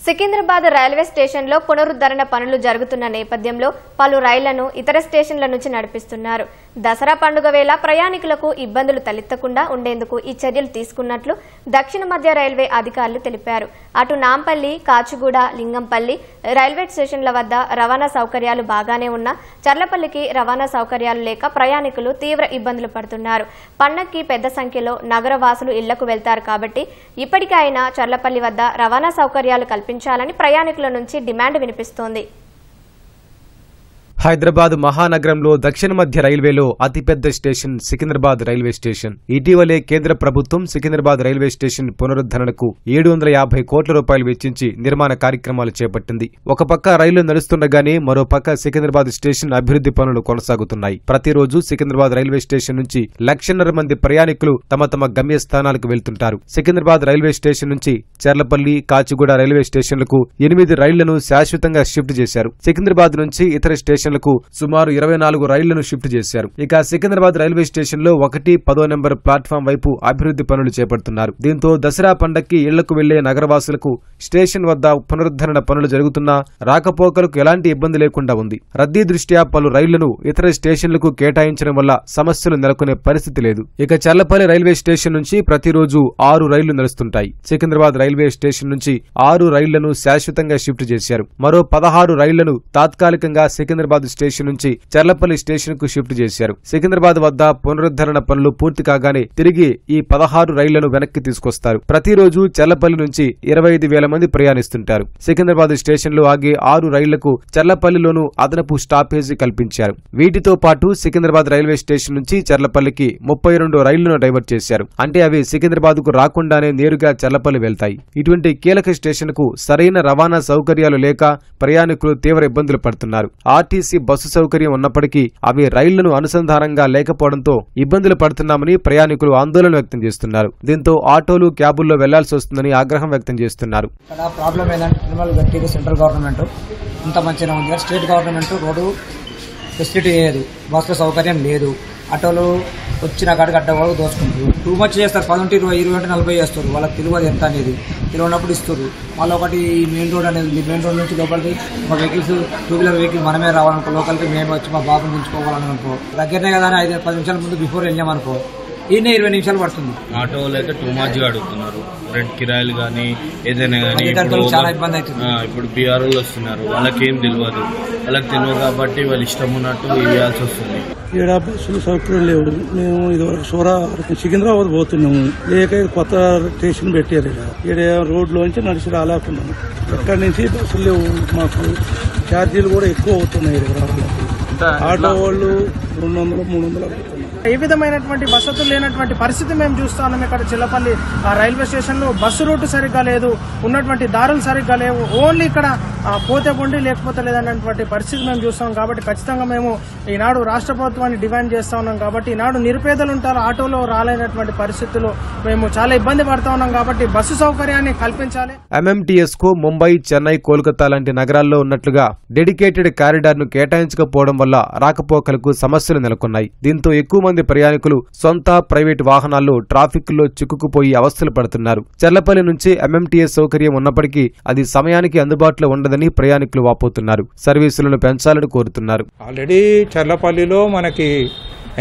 Secunderabad railway స్టేషన్లో పునరుద్ధరణ పనులు జరుగుతున్న నేపథ్యంలో పలు రైళ్లను ఇతర స్టేషన్ల నుంచి నడిపిస్తున్నారు. దసరా పండుగ వేళ ప్రయాణికులకు ఇబ్బందులు తలెత్తకుండా ఉండేందుకు ఈ చర్యలు తీసుకున్నట్లు దక్షిణ మధ్య రైల్వే అధికారులు తెలిపారు. అటు నాంపల్లి, కాచిగూడ, లింగంపల్లి రైల్వే స్టేషన్ల వద్ద రవాణా సౌకర్యాలు బాగానే ఉన్నా చర్లపల్లికి రవాణా సౌకర్యాలు లేక ప్రయాణికులు తీవ్ర ఇబ్బందులు పడుతున్నారు. పండగకి పెద్ద సంఖ్యలో నగర వాసులు ఇళ్లకు వెళ్తారు కాబట్టి ఇప్పటికైనా చర్లపల్లి వద్ద రవాణా సౌకర్యాలు కల్పించాలని ప్రయాణికుల నుంచి డిమాండ్ వినిపిస్తోంది. హైదరాబాద్ మహానగరంలో దక్షిణ మధ్య రైల్వేలో అతిపెద్ద స్టేషన్ సికింద్రాబాద్ రైల్వే స్టేషన్. ఇటీవలే కేంద్ర ప్రభుత్వం సికింద్రాబాద్ రైల్వే స్టేషన్ పునరుద్ధరణకు 750 కోట్ల రూపాయలు వెచ్చించి నిర్మాణ కార్యక్రమాలు చేపట్టింది. ఒక పక్క రైళ్లు నడుస్తుండగానే మరో పక్క సికింద్రాబాద్ స్టేషన్ అభివృద్ధి పనులు కొనసాగుతున్నాయి. ప్రతిరోజు సికింద్రాబాద్ రైల్వే స్టేషన్ నుంచి 1,50,000 మంది ప్రయాణికులు తమ తమ గమ్యస్థానాలకు వెళ్తుంటారు. సికింద్రాబాద్ రైల్వే స్టేషన్ నుంచి చర్లపల్లి, కాచిగూడ రైల్వే స్టేషన్లకు 8 రైళ్లను శాశ్వతంగా షిఫ్ట్ చేశారు. సికింద్రాబాద్ నుంచి ఇతర స్టేషన్ సుమారు 24 రైళ్లను షిఫ్ట్ చేశారు. ఇక సికింద్రాబాద్ రైల్వే స్టేషన్ లో 1-10 నెంబర్ ప్లాట్ఫామ్ వైపు అభివృద్ధి పనులు చేపడుతున్నారు. దీంతో దసరా పండక్కి ఇళ్లకు వెళ్లే నగరవాసులకు స్టేషన్ వద్ద పునరుద్ధరణ పనులు జరుగుతున్నా రాకపోకలకు ఎలాంటి ఇబ్బంది లేకుండా ఉంది. రద్దీ దృష్ట్యా పలు రైళ్లను ఇతర స్టేషన్లకు కేటాయించడం వల్ల సమస్యలు నెలకొనే పరిస్థితి లేదు. ఇక చర్లపల్లి రైల్వే స్టేషన్ నుంచి ప్రతిరోజు 6 రైళ్లు నడుస్తుంటాయి. సికింద్రాబాద్ రైల్వే స్టేషన్ నుంచి 6 రైళ్లను శాశ్వతంగా షిఫ్ట్ చేశారు. మరో 16 రైళ్లను తాత్కాలికంగా సికింద్రాబాద్ స్టేషన్ నుంచి చర్లపల్లి స్టేషన్ కు షిఫ్ట్ చేశారు. సికింద్రాబాద్ వద్ద పునరుద్ధరణ పనులు పూర్తి కాగానే తిరిగి ఈ 16 రైళ్లను వెనక్కి తీసుకొస్తారు. ప్రతిరోజు చర్లపల్లి నుంచి 25,000 మంది ప్రయాణిస్తుంటారు. సికింద్రాబాద్ స్టేషన్ లో ఆగే 6 రైళ్లకు చర్లపల్లిలోనూ అదనపు స్టాపేజీ కల్పించారు. వీటితో పాటు సికింద్రాబాద్ రైల్వే స్టేషన్ నుంచి చర్లపల్లికి 32 రైళ్లను డైవర్ట్ చేశారు. అంటే అవి సికింద్రాబాద్ కు రాకుండానే నేరుగా చర్లపల్లి వెళ్తాయి. ఇటువంటి కీలక స్టేషన్ కు సరైన రవాణా సౌకర్యాలు లేక ప్రయాణికులు తీవ్ర ఇబ్బందులు పడుతున్నారు. ఆర్టీసీ బస్సు సౌకర్యం ఉన్నప్పటికీ అవి రైళ్లను అనుసంధానంగా లేకపోవడంతో ఇబ్బందులు పడుతున్నామని ప్రయాణికులు ఆందోళన వ్యక్తం చేస్తున్నారు. దీంతో ఆటోలు, క్యాబుల్లో వెళ్లాల్సి వస్తుందని ఆగ్రహం వ్యక్తం చేస్తున్నారు. ప్రాబ్లం ఏంటంటే సెంట్రల్ గవర్నమెంట్ ఇంత మంచిగా ఉంది, స్టేట్ గవర్నమెంట్ రోడ్డు ఫెసిలిటీ లేదు, బస్సుల సౌకర్యం లేదు, ఆటోలు వచ్చిన కాడికి అడ్డ వరకు దోచుకుంటారు. టూ మచ్ చేస్తారు. 10, 20, 20, 40 చేస్తారు. వాళ్ళకి తెలియదు ఎంత అనేది. తెలియనప్పుడు ఇస్తారు. మళ్ళీ ఒకటి మెయిన్ రోడ్ అనేది ఉంది. మెయిన్ రోడ్ నుంచి లోపలికి మా వెహికల్స్ 2 వీలర్ వెహికల్ మనమే రావాలనుకో, లోకల్కి మేము వచ్చి మా బాబుని దించుకోవాలనుకో, దగ్గరనే కదా అని 5-10 నిమిషాల ముందు బిఫోర్ వెళ్ళామనుకో ఈయన 20 నిమిషాలు పడుతుంది. ఆటోలు అయితే టూ మచ్ అడుగుతున్నారు. రెడ్ కిరాయిలు కానీ ఏదైనా కానీ చాలా ఇబ్బంది అవుతుంది. ఇప్పుడు బీఆర్ఓలు వస్తున్నారు, వాళ్ళకేం తెలియదు. వాళ్ళకి తెలియదు కాబట్టి వాళ్ళు ఇష్టం ఉన్నట్టు ఇవ్వాల్సి వస్తుంది. ఈడ బస్సులు సౌకర్యం లేవు. మేము ఇదివరకు సికింద్రాబాద్ పోతున్నాము, లేక కొత్త స్టేషన్ పెట్టారు. ఈడ రోడ్లోంచి నడిచి రాలేకున్నాము. ఎక్కడి నుంచి బస్సులు లేవు. మాకు ఛార్జీలు కూడా ఎక్కువ అవుతున్నాయి. ఆటో వాళ్ళు 200-300 అవుతున్నాయి. ఏ విధమైనటువంటి వసతులు లేనటువంటి పరిస్థితి మేము చూస్తా ఉన్నాం. ఇక్కడ చిల్లపల్లి రైల్వే స్టేషన్ లో బస్సు రూట్ సరిగ్గా లేదు, ఉన్నటువంటి దారులు సరిగ్గా లేవు. ఓన్లీ ఇక్కడ పోతే పొండి లేకపోతే లేదన్నటువంటి పరిస్థితి మేము చూస్తాం. కాబట్టి ఖచ్చితంగా మేము ఈనాడు రాష్ట్ర ప్రభుత్వాన్ని డిమాండ్ చేస్తా ఉన్నాం. కాబట్టి ఈనాడు నిరుపేదలు ఉంటారు, ఆటోలో రాలేనటువంటి పరిస్థితుల్లో మేము చాలా ఇబ్బంది పడతా ఉన్నాం. కాబట్టి బస్సు సౌకర్యాన్ని కల్పించాలి. MMTS కు ముంబై, చెన్నై, కోల్కతా లాంటి నగరాల్లో ఉన్నట్లుగా డెడికేటెడ్ కారిడార్ ను కేటాయించకపోవడం వల్ల రాకపోకలకు సమస్యలు నెలకొన్నాయి. దీంతో ఎక్కువ మంది ప్రయాణికులు సొంత, ప్రైవేటు వాహనాల్లో ట్రాఫిక్ లో చిక్కుకుపోయి అవస్థలు పడుతున్నారు. చర్లపల్లి నుంచి MMTS సౌకర్యం ఉన్నప్పటికీ అది సమయానికి అందుబాటులో ఉండదని ప్రయాణికులు వాపోతున్నారు. సర్వీసులను పెంచాలని కోరుతున్నారు. ఆల్రెడీ చర్లపల్లిలో మనకి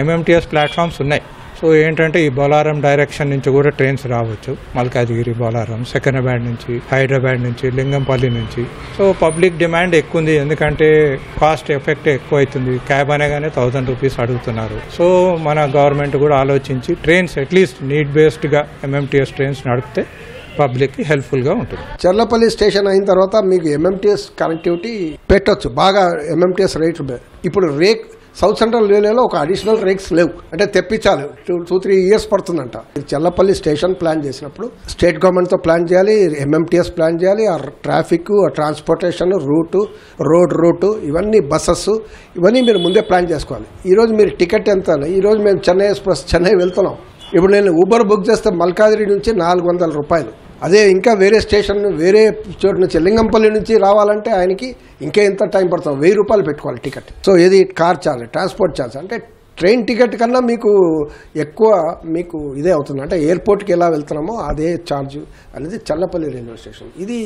MMTS ప్లాట్ఫామ్స్ ఉన్నాయి. సో ఏంటంటే ఈ బొలారం డైరెక్షన్ నుంచి కూడా ట్రైన్స్ రావచ్చు. మల్కాజ్గిరి, బొలారం, సెకండ్రాబాద్ నుంచి, హైదరాబాద్ నుంచి, లింగంపల్లి నుంచి. సో పబ్లిక్ డిమాండ్ ఎక్కువ ఉంది. ఎందుకంటే కాస్ట్ ఎఫెక్ట్ ఎక్కువ అవుతుంది. క్యాబ్ అనగానే 1000 రూపీస్ అడుగుతున్నారు. సో మన గవర్నమెంట్ కూడా ఆలోచించి ట్రైన్స్ అట్లీస్ట్ నీడ్ బేస్డ్గా MMTS ట్రైన్స్ నడిపితే పబ్లిక్ కి హెల్ప్ఫుల్ గా ఉంటుంది. చర్లపల్లి స్టేషన్ అయిన తర్వాత మీకు MMTS కనెక్టివిటీ పెట్టొచ్చు. బాగా MMTS రేట్ ఇప్పుడు సౌత్ సెంట్రల్ రైల్వేలో ఒక అడిషనల్ రేక్స్ లేవు, అంటే తెప్పించాలి. 2-3 ఇయర్స్ పడుతుందంట. చర్లపల్లి స్టేషన్ ప్లాన్ చేసినప్పుడు స్టేట్ గవర్నమెంట్తో ప్లాన్ చేయాలి, MMTS ప్లాన్ చేయాలి. ఆ ట్రాఫిక్, ట్రాన్స్పోర్టేషన్, రోడ్ రూటు, ఇవన్నీ బస్సెస్, ఇవన్నీ మీరు ముందే ప్లాన్ చేసుకోవాలి. ఈరోజు మీరు టికెట్ ఎంత? ఈరోజు మేము చెన్నై ఎక్స్ప్రెస్ చెన్నై వెళ్తున్నాం. ఇప్పుడు నేను ఊబర్ బుక్ చేస్తే మల్కాజిగిరి నుంచి 400 రూపాయలు. అదే ఇంకా వేరే స్టేషన్, వేరే చోటు నుంచి లింగంపల్లి నుంచి రావాలంటే ఆయనకి ఇంకా ఎంత టైం పడుతుంది? 1000 రూపాయలు పెట్టుకోవాలి టికెట్. సో ఇది కార్ ఛార్జ్, ట్రాన్స్పోర్ట్ ఛార్జ్ అంటే ట్రైన్ టికెట్ కన్నా మీకు ఎక్కువ మీకు ఇదే అవుతుంది. అంటే ఎయిర్పోర్ట్కి ఎలా వెళ్తున్నామో అదే ఛార్జ్ అనేది చల్లపల్లి రైల్వే స్టేషన్. ఇది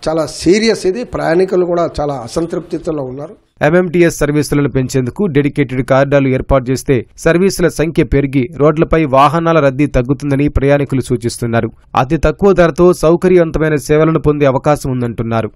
చాలా సీరియస్. ఇది ప్రయాణికులు కూడా చాలా అసంతృప్తితో ఉన్నారు. ఎంఎంటీఎస్ సర్వీసులను పెంచేందుకు డెడికేటెడ్ కారిడార్లు ఏర్పాటు చేస్తే సర్వీసుల సంఖ్య పెరిగి రోడ్లపై వాహనాల రద్దీ తగ్గుతుందని ప్రయాణికులు సూచిస్తున్నారు. అతి తక్కువ ధరతో సౌకర్యవంతమైన సేవలను పొందే అవకాశం ఉందంటున్నారు.